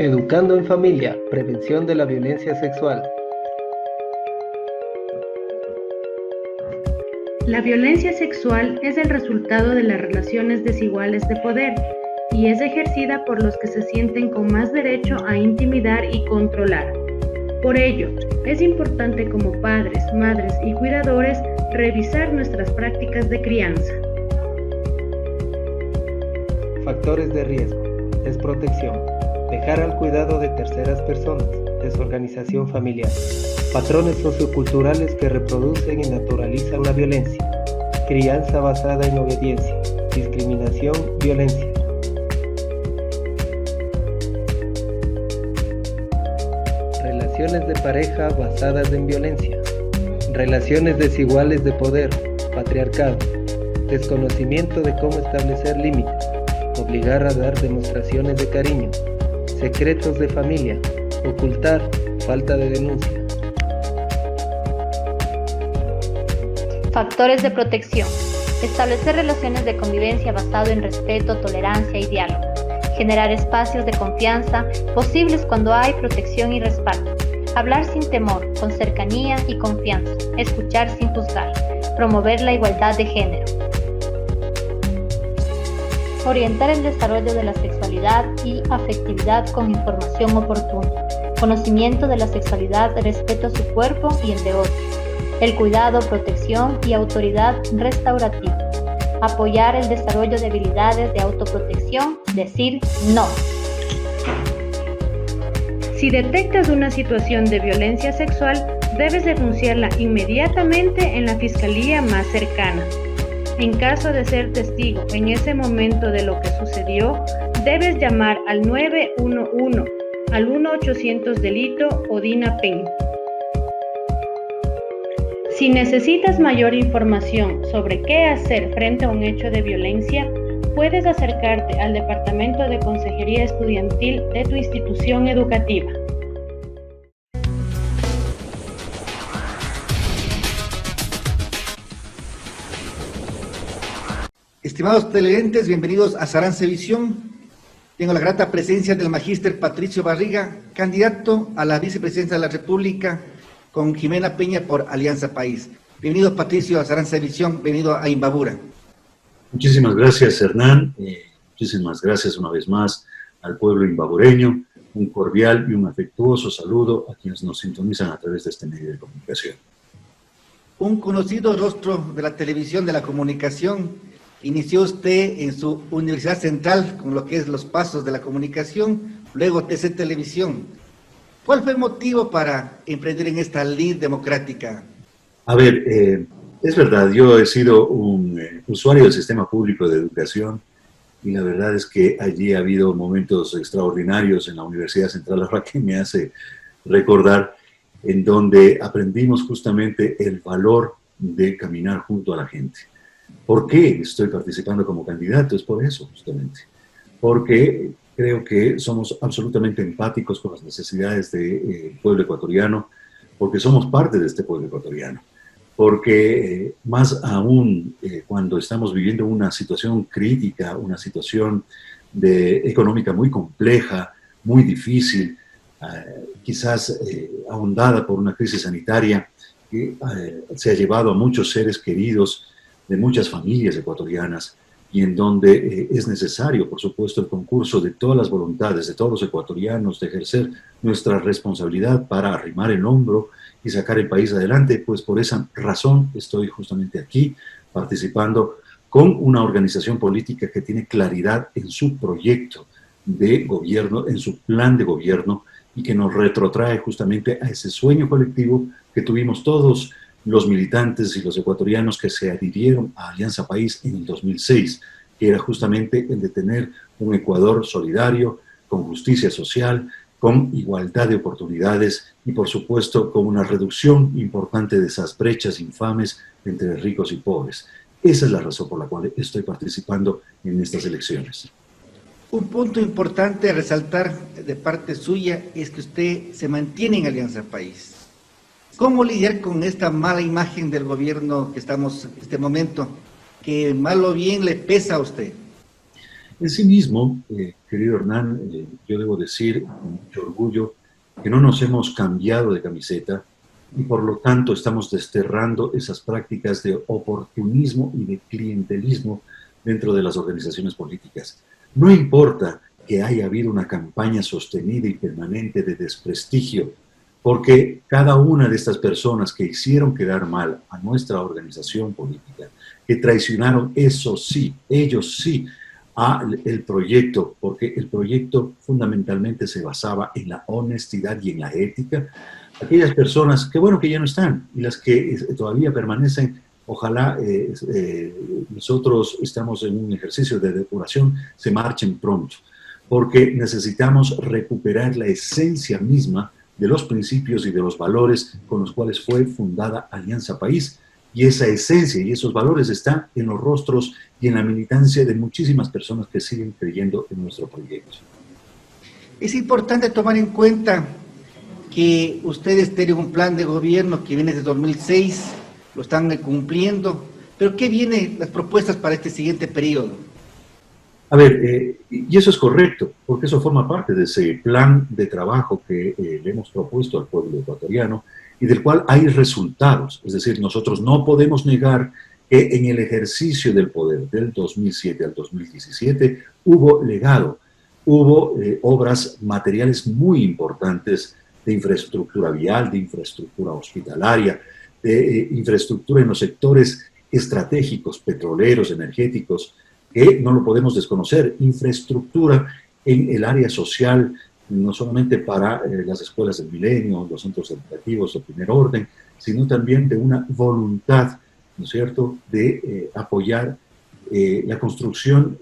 Educando en familia, prevención de la violencia sexual. La violencia sexual es el resultado de las relaciones desiguales de poder y es ejercida por los que se sienten con más derecho a intimidar y controlar. Por ello, es importante como padres, madres y cuidadores revisar nuestras prácticas de crianza. Factores de riesgo: desprotección, dejar al cuidado de terceras personas, desorganización familiar, patrones socioculturales que reproducen y naturalizan la violencia, crianza basada en obediencia, discriminación, violencia. Relaciones de pareja basadas en violencia, relaciones desiguales de poder, patriarcado, desconocimiento de cómo establecer límites, obligar a dar demostraciones de cariño, secretos de familia, ocultar, falta de denuncia. Factores de protección: establecer relaciones de convivencia basado en respeto, tolerancia y diálogo. Generar espacios de confianza posibles cuando hay protección y respaldo. Hablar sin temor, con cercanía y confianza. Escuchar sin juzgar. Promover la igualdad de género. Orientar el desarrollo de la sexualidad y afectividad con información oportuna. Conocimiento de la sexualidad, respeto a su cuerpo y el de otros. El cuidado, protección y autoridad restaurativa. Apoyar el desarrollo de habilidades de autoprotección, decir no. Si detectas una situación de violencia sexual, debes denunciarla inmediatamente en la fiscalía más cercana. En caso de ser testigo en ese momento de lo que sucedió, debes llamar al 911, al 1-800 delito o DINAPEN. Si necesitas mayor información sobre qué hacer frente a un hecho de violencia, puedes acercarte al Departamento de Consejería Estudiantil de tu institución educativa. Estimados televidentes, bienvenidos a Saranze Visión. Tengo la grata presencia del magíster Patricio Barriga, candidato a la vicepresidencia de la República con Jimena Peña por Alianza País. Bienvenido, Patricio, a Saranze Visión, bienvenido a Imbabura. Muchísimas gracias, Hernán. Muchísimas gracias una vez más al pueblo imbabureño. Un cordial y un afectuoso saludo a quienes nos sintonizan a través de este medio de comunicación. Un conocido rostro de la televisión, de la comunicación, inició usted en su Universidad Central con lo que es los pasos de la comunicación, luego TC Televisión. ¿Cuál fue el motivo para emprender en esta lid democrática? A ver, es verdad, yo he sido un usuario del sistema público de educación y la verdad es que allí ha habido momentos extraordinarios en la Universidad Central, ahora que me hace recordar, en donde aprendimos justamente el valor de caminar junto a la gente. ¿Por qué estoy participando como candidato? Es por eso, justamente. Porque creo que somos absolutamente empáticos con las necesidades del pueblo ecuatoriano, porque somos parte de este pueblo ecuatoriano. Porque más aún cuando estamos viviendo una situación crítica, una situación económica muy compleja, muy difícil, quizás ahondada por una crisis sanitaria que se ha llevado a muchos seres queridos de muchas familias ecuatorianas y en donde es necesario, por supuesto, el concurso de todas las voluntades de todos los ecuatorianos de ejercer nuestra responsabilidad para arrimar el hombro y sacar el país adelante, pues por esa razón estoy justamente aquí participando con una organización política que tiene claridad en su proyecto de gobierno, en su plan de gobierno y que nos retrotrae justamente a ese sueño colectivo que tuvimos todos los militantes y los ecuatorianos que se adhirieron a Alianza País en el 2006, que era justamente el de tener un Ecuador solidario, con justicia social, con igualdad de oportunidades y, por supuesto, con una reducción importante de esas brechas infames entre ricos y pobres. Esa es la razón por la cual estoy participando en estas elecciones. Un punto importante a resaltar de parte suya es que usted se mantiene en Alianza País. ¿Cómo lidiar con esta mala imagen del gobierno que estamos en este momento, que mal o bien le pesa a usted? En sí mismo, querido Hernán, yo debo decir con mucho orgullo que no nos hemos cambiado de camiseta y por lo tanto estamos desterrando esas prácticas de oportunismo y de clientelismo dentro de las organizaciones políticas. No importa que haya habido una campaña sostenida y permanente de desprestigio, porque cada una de estas personas que hicieron quedar mal a nuestra organización política, que traicionaron, eso sí, ellos sí, el proyecto, porque el proyecto fundamentalmente se basaba en la honestidad y en la ética. Aquellas personas que bueno que ya no están y las que todavía permanecen, ojalá nosotros estamos en un ejercicio de depuración, se marchen pronto, porque necesitamos recuperar la esencia misma de los principios y de los valores con los cuales fue fundada Alianza País. Y esa esencia y esos valores están en los rostros y en la militancia de muchísimas personas que siguen creyendo en nuestro proyecto. Es importante tomar en cuenta que ustedes tienen un plan de gobierno que viene de 2006, lo están cumpliendo, pero ¿qué vienen las propuestas para este siguiente periodo? A ver, y eso es correcto, porque eso forma parte de ese plan de trabajo que le hemos propuesto al pueblo ecuatoriano y del cual hay resultados. Es decir, nosotros no podemos negar que en el ejercicio del poder del 2007 al 2017 hubo legado, hubo obras materiales muy importantes de infraestructura vial, de infraestructura hospitalaria, de infraestructura en los sectores estratégicos, petroleros, energéticos, que no lo podemos desconocer, infraestructura en el área social, no solamente para las escuelas del milenio, los centros educativos de primer orden, sino también de una voluntad, ¿no es cierto?, de apoyar la construcción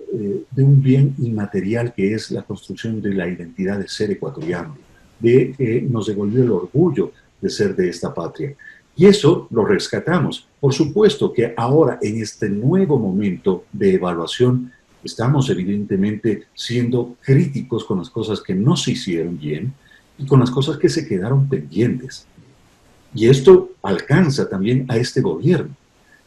de un bien inmaterial que es la construcción de la identidad de ser ecuatoriano, de que nos devolvió el orgullo de ser de esta patria. Y eso lo rescatamos. Por supuesto que ahora, en este nuevo momento de evaluación, estamos evidentemente siendo críticos con las cosas que no se hicieron bien y con las cosas que se quedaron pendientes. Y esto alcanza también a este gobierno.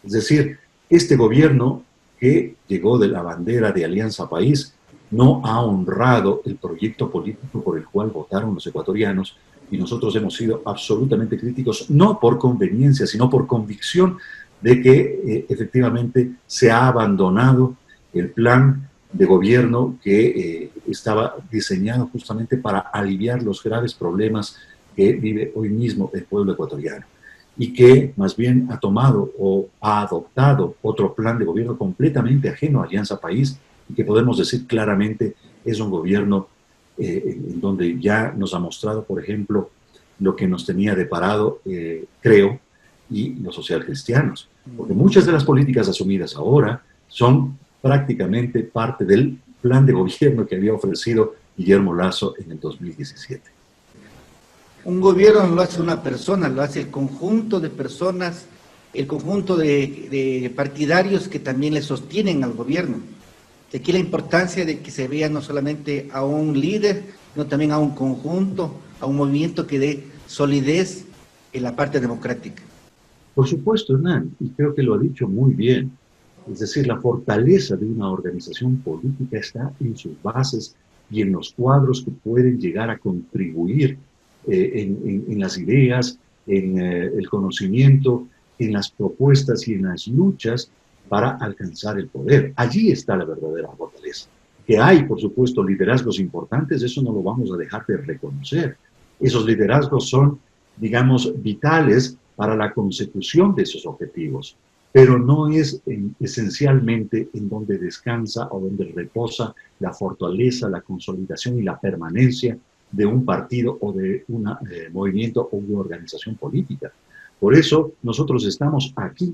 Es decir, este gobierno que llegó de la bandera de Alianza País no ha honrado el proyecto político por el cual votaron los ecuatorianos y nosotros hemos sido absolutamente críticos, no por conveniencia, sino por convicción de que efectivamente se ha abandonado el plan de gobierno que estaba diseñado justamente para aliviar los graves problemas que vive hoy mismo el pueblo ecuatoriano y que más bien ha tomado o ha adoptado otro plan de gobierno completamente ajeno a Alianza País y que podemos decir claramente es un gobierno en donde ya nos ha mostrado, por ejemplo, lo que nos tenía deparado, creo, y los socialcristianos. Porque muchas de las políticas asumidas ahora son prácticamente parte del plan de gobierno que había ofrecido Guillermo Lasso en el 2017. Un gobierno no lo hace una persona, lo hace el conjunto de personas, el conjunto de partidarios que también le sostienen al gobierno. De aquí la importancia de que se vea no solamente a un líder, sino también a un conjunto, a un movimiento que dé solidez en la parte democrática. Por supuesto, Hernán, y creo que lo ha dicho muy bien. Es decir, la fortaleza de una organización política está en sus bases y en los cuadros que pueden llegar a contribuir en las ideas, en el conocimiento, en las propuestas y en las luchas para alcanzar el poder. Allí está la verdadera fortaleza. Que hay, por supuesto, liderazgos importantes, eso no lo vamos a dejar de reconocer. Esos liderazgos son, digamos, vitales para la consecución de esos objetivos, pero no es esencialmente en donde descansa o donde reposa la fortaleza, la consolidación y la permanencia de un partido o de un movimiento o una organización política. Por eso nosotros estamos aquí,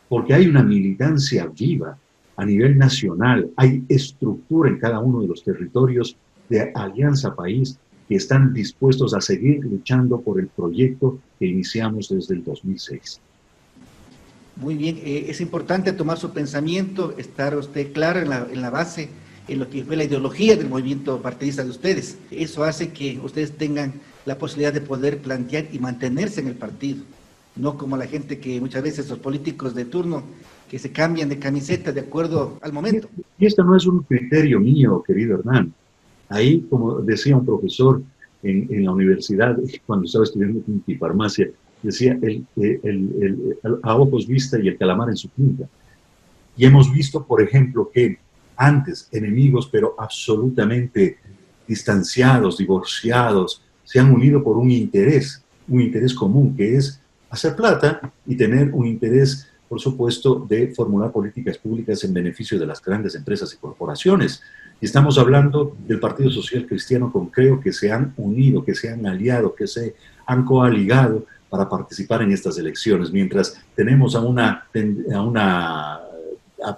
porque hay una militancia viva a nivel nacional, hay estructura en cada uno de los territorios de Alianza País que están dispuestos a seguir luchando por el proyecto que iniciamos desde el 2006. Muy bien, es importante tomar su pensamiento, estar usted claro en la base, en lo que fue la ideología del movimiento partidista de ustedes. Eso hace que ustedes tengan la posibilidad de poder plantear y mantenerse en el partido. No como la gente que muchas veces los políticos de turno que se cambian de camiseta de acuerdo al momento. Y esto no es un criterio mío, querido Hernán. Ahí, como decía un profesor en la universidad, cuando estaba estudiando farmacia, decía a ojos vista y el calamar en su punta. Y hemos visto, por ejemplo, que antes enemigos, pero absolutamente distanciados, divorciados, se han unido por un interés común, que es hacer plata y tener un interés, por supuesto, de formular políticas públicas en beneficio de las grandes empresas y corporaciones. Y estamos hablando del Partido Social Cristiano con Creo, que se han unido, que se han aliado, que se han coaligado para participar en estas elecciones, mientras tenemos a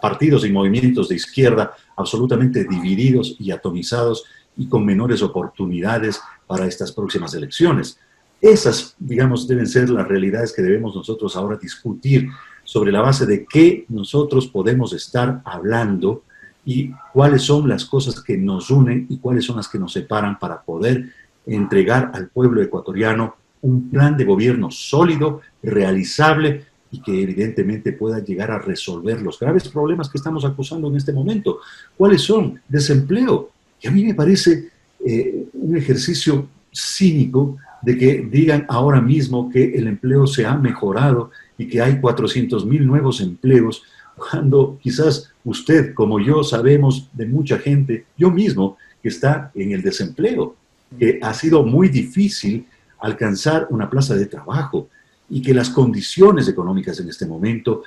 partidos y movimientos de izquierda absolutamente divididos y atomizados y con menores oportunidades para estas próximas elecciones. Esas, digamos, deben ser las realidades que debemos nosotros ahora discutir sobre la base de qué nosotros podemos estar hablando y cuáles son las cosas que nos unen y cuáles son las que nos separan para poder entregar al pueblo ecuatoriano un plan de gobierno sólido, realizable y que evidentemente pueda llegar a resolver los graves problemas que estamos acusando en este momento. ¿Cuáles son? Desempleo. Y a mí me parece un ejercicio cínico de que digan ahora mismo que el empleo se ha mejorado y que hay 400.000 nuevos empleos, cuando quizás usted, como yo, sabemos de mucha gente, yo mismo, que está en el desempleo, que ha sido muy difícil alcanzar una plaza de trabajo y que las condiciones económicas en este momento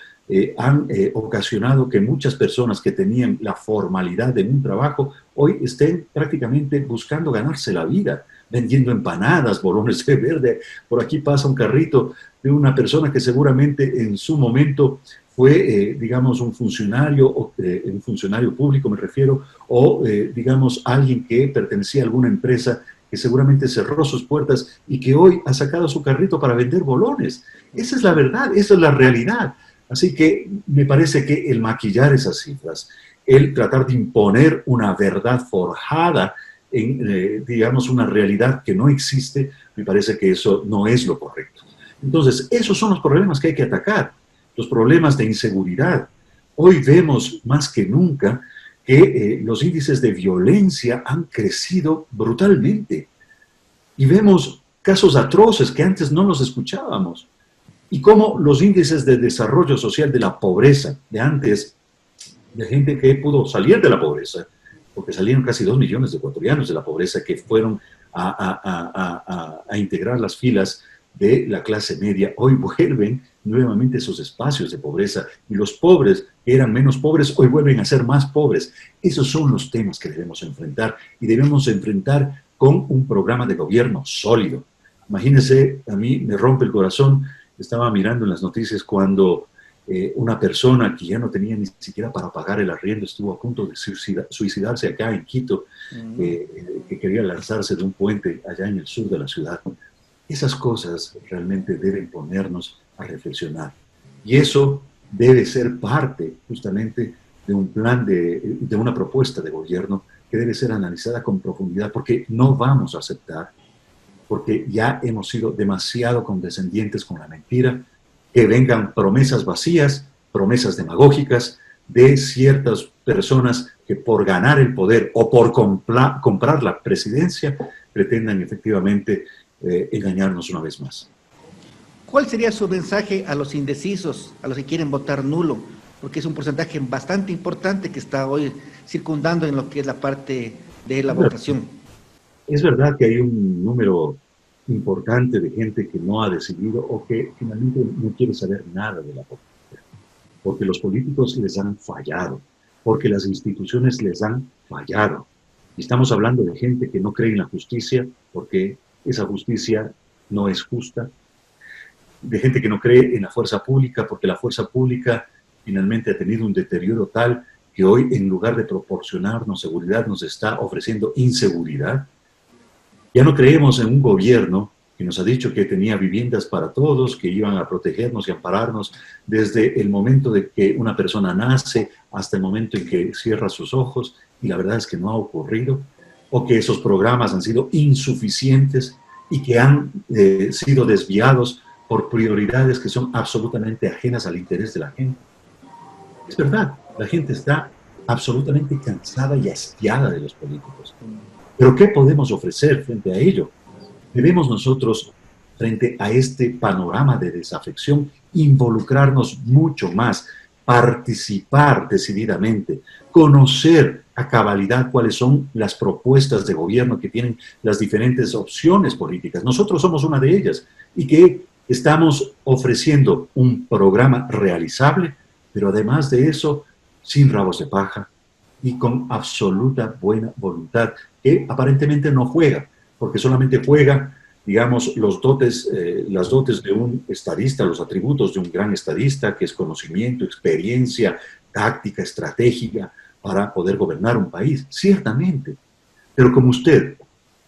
han ocasionado que muchas personas que tenían la formalidad de un trabajo hoy estén prácticamente buscando ganarse la vida, vendiendo empanadas, bolones de verde. Por aquí pasa un carrito de una persona que seguramente en su momento fue, digamos, un funcionario público, me refiero, o, digamos, alguien que pertenecía a alguna empresa que seguramente cerró sus puertas y que hoy ha sacado su carrito para vender bolones. Esa es la verdad, esa es la realidad. Así que me parece que el maquillar esas cifras, el tratar de imponer una verdad forjada en, digamos, una realidad que no existe, me parece que eso no es lo correcto. Entonces, esos son los problemas que hay que atacar, los problemas de inseguridad. Hoy vemos más que nunca que los índices de violencia han crecido brutalmente. Y vemos casos atroces que antes no los escuchábamos. Y cómo los índices de desarrollo social de la pobreza de antes, de gente que pudo salir de la pobreza, porque salieron casi 2 millones de ecuatorianos de la pobreza que fueron a integrar las filas de la clase media, hoy vuelven nuevamente esos espacios de pobreza y los pobres, que eran menos pobres, hoy vuelven a ser más pobres. Esos son los temas que debemos enfrentar y debemos enfrentar con un programa de gobierno sólido. Imagínense, a mí me rompe el corazón, estaba mirando en las noticias cuando una persona que ya no tenía ni siquiera para pagar el arriendo estuvo a punto de suicidarse acá en Quito, que quería lanzarse de un puente allá en el sur de la ciudad. Esas cosas realmente deben ponernos a reflexionar. Y eso debe ser parte justamente de un plan, de una propuesta de gobierno que debe ser analizada con profundidad, porque no vamos a aceptar, porque ya hemos sido demasiado condescendientes con la mentira, que vengan promesas vacías, promesas demagógicas de ciertas personas que por ganar el poder o por comprar la presidencia pretendan efectivamente engañarnos una vez más. ¿Cuál sería su mensaje a los indecisos, a los que quieren votar nulo? Porque es un porcentaje bastante importante que está hoy circundando en lo que es la parte de la votación. Es verdad que hay un número importante de gente que no ha decidido o que finalmente no quiere saber nada de la política, porque los políticos les han fallado, porque las instituciones les han fallado. Y estamos hablando de gente que no cree en la justicia porque esa justicia no es justa, de gente que no cree en la fuerza pública porque la fuerza pública finalmente ha tenido un deterioro tal que hoy, en lugar de proporcionarnos seguridad, nos está ofreciendo inseguridad. Ya no creemos en un gobierno que nos ha dicho que tenía viviendas para todos, que iban a protegernos y ampararnos desde el momento de que una persona nace hasta el momento en que cierra sus ojos, y la verdad es que no ha ocurrido, o que esos programas han sido insuficientes y que han sido desviados por prioridades que son absolutamente ajenas al interés de la gente. Es verdad, la gente está absolutamente cansada y hastiada de los políticos. Pero ¿qué podemos ofrecer frente a ello? Debemos nosotros, frente a este panorama de desafección, involucrarnos mucho más, participar decididamente, conocer a cabalidad cuáles son las propuestas de gobierno que tienen las diferentes opciones políticas. Nosotros somos una de ellas y que estamos ofreciendo un programa realizable, pero además de eso, sin rabos de paja y con absoluta buena voluntad, que aparentemente no juega, porque solamente juega, digamos, las dotes de un estadista, los atributos de un gran estadista, que es conocimiento, experiencia, táctica, estratégica, para poder gobernar un país, ciertamente. Pero como usted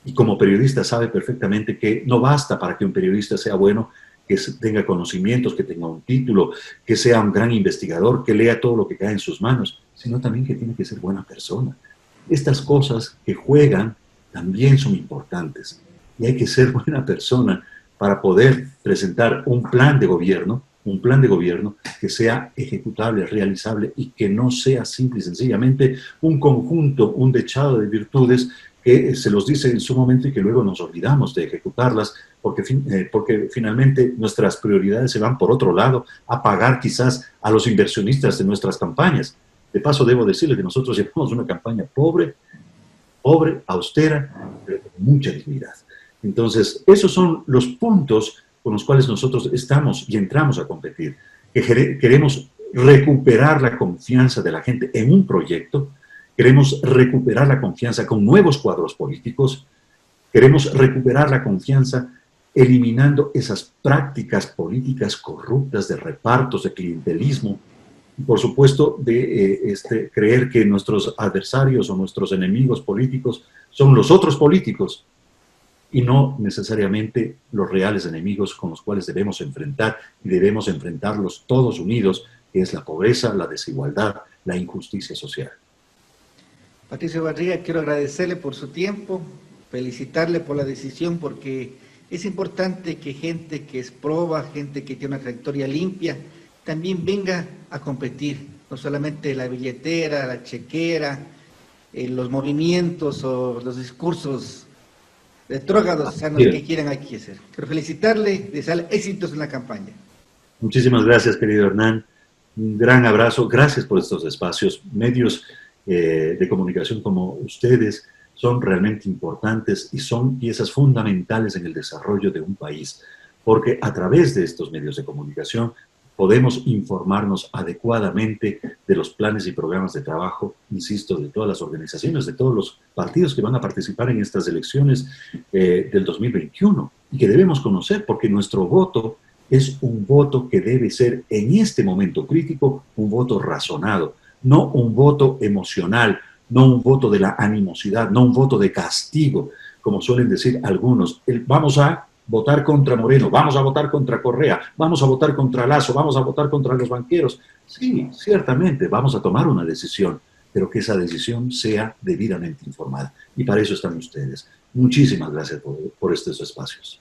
y como periodista sabe perfectamente que no basta para que un periodista sea bueno que tenga conocimientos, que tenga un título, que sea un gran investigador, que lea todo lo que cae en sus manos, sino también que tiene que ser buena persona. Estas cosas que juegan también son importantes y hay que ser buena persona para poder presentar un plan de gobierno que sea ejecutable, realizable y que no sea simple y sencillamente un conjunto, un dechado de virtudes que se los dice en su momento y que luego nos olvidamos de ejecutarlas porque finalmente nuestras prioridades se van por otro lado a pagar quizás a los inversionistas de nuestras campañas. De paso, debo decirle que nosotros llevamos una campaña pobre, austera, pero con mucha dignidad. Entonces, esos son los puntos con los cuales nosotros estamos y entramos a competir. Que queremos recuperar la confianza de la gente en un proyecto, queremos recuperar la confianza con nuevos cuadros políticos, queremos recuperar la confianza eliminando esas prácticas políticas corruptas de repartos, de clientelismo, y por supuesto de creer que nuestros adversarios o nuestros enemigos políticos son los otros políticos y no necesariamente los reales enemigos con los cuales debemos enfrentar y debemos enfrentarlos todos unidos, que es la pobreza, la desigualdad, la injusticia social. Patricio Barriga, quiero agradecerle por su tiempo, felicitarle por la decisión, porque es importante que gente que es proba, gente que tiene una trayectoria limpia, también venga a competir, no solamente la billetera, la chequera, los movimientos o los discursos retrógrados sean los que quieran aquí hacer. Quiero felicitarle, desearle éxitos en la campaña. Muchísimas gracias, querido Hernán. Un gran abrazo. Gracias por estos espacios. Medios de comunicación como ustedes son realmente importantes y son piezas fundamentales en el desarrollo de un país, porque a través de estos medios de comunicación podemos informarnos adecuadamente de los planes y programas de trabajo, insisto, de todas las organizaciones, de todos los partidos que van a participar en estas elecciones del 2021 y que debemos conocer porque nuestro voto es un voto que debe ser en este momento crítico un voto razonado, no un voto emocional, no un voto de la animosidad, no un voto de castigo, como suelen decir algunos. Vamos a votar contra Moreno, vamos a votar contra Correa, vamos a votar contra Lasso, vamos a votar contra los banqueros. Sí, ciertamente, vamos a tomar una decisión, pero que esa decisión sea debidamente informada. Y para eso están ustedes. Muchísimas gracias por estos espacios.